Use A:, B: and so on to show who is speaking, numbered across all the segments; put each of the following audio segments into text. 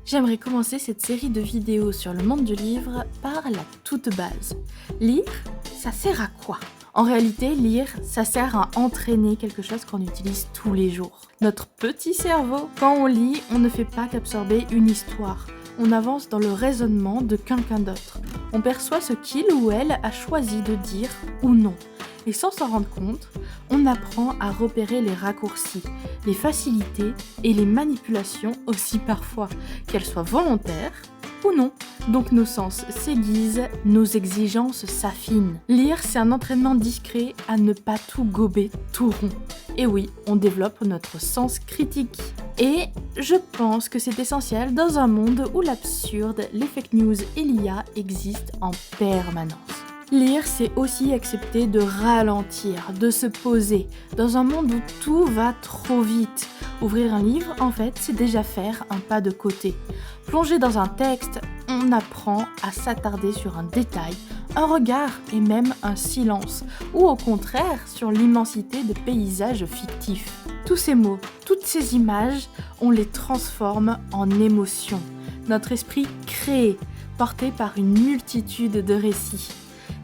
A: J'aimerais commencer cette série de vidéos sur le monde du livre par la toute base. Lire, ça sert à quoi ? En réalité, lire, ça sert à entraîner quelque chose qu'on utilise tous les jours. Notre petit cerveau, quand on lit, on ne fait pas qu'absorber une histoire. On avance dans le raisonnement de quelqu'un d'autre. On perçoit ce qu'il ou elle a choisi de dire ou non. Et sans s'en rendre compte, on apprend à repérer les raccourcis, les facilités et les manipulations aussi parfois, qu'elles soient volontaires ou non. Donc nos sens s'aiguisent, nos exigences s'affinent. Lire, c'est un entraînement discret à ne pas tout gober tout rond. Et oui, on développe notre sens critique. Et je pense que c'est essentiel dans un monde où l'absurde, les fake news et l'IA existent en permanence. Lire, c'est aussi accepter de ralentir, de se poser, dans un monde où tout va trop vite. Ouvrir un livre, en fait, c'est déjà faire un pas de côté. Plonger dans un texte, on apprend à s'attarder sur un détail, un regard et même un silence, ou au contraire sur l'immensité de paysages fictifs. Tous ces mots, toutes ces images, on les transforme en émotions. Notre esprit crée, porté par une multitude de récits.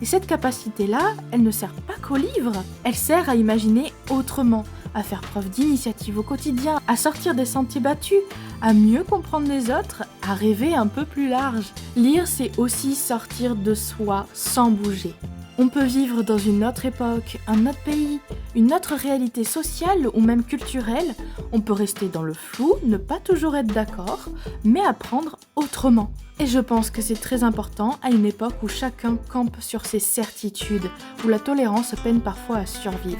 A: Et cette capacité-là, elle ne sert pas qu'au livre, elle sert à imaginer autrement, à faire preuve d'initiative au quotidien, à sortir des sentiers battus, à mieux comprendre les autres, à rêver un peu plus large. Lire, c'est aussi sortir de soi sans bouger. On peut vivre dans une autre époque, un autre pays, une autre réalité sociale ou même culturelle. On peut rester dans le flou, ne pas toujours être d'accord, mais apprendre autrement. Et je pense que c'est très important à une époque où chacun campe sur ses certitudes, où la tolérance peine parfois à survivre.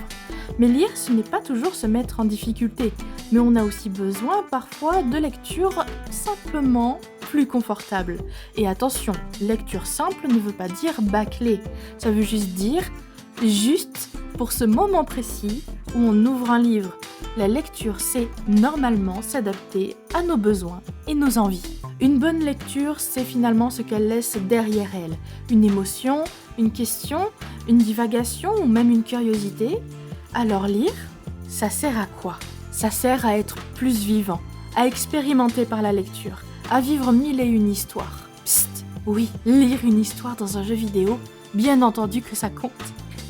A: Mais lire, ce n'est pas toujours se mettre en difficulté, mais on a aussi besoin parfois de lecture simplement plus confortable. Et attention, lecture simple ne veut pas dire bâclé, ça veut juste dire juste pour ce moment précis où on ouvre un livre. La lecture sait normalement s'adapter à nos besoins et nos envies. Une bonne lecture, c'est finalement ce qu'elle laisse derrière elle. Une émotion, une question, une divagation ou même une curiosité. Alors lire, ça sert à quoi ? Ça sert à être plus vivant, à expérimenter par la lecture, à vivre mille et une histoires. Psst, oui, lire une histoire dans un jeu vidéo, bien entendu que ça compte.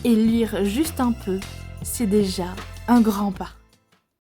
A: Et lire juste un peu, c'est déjà un grand pas.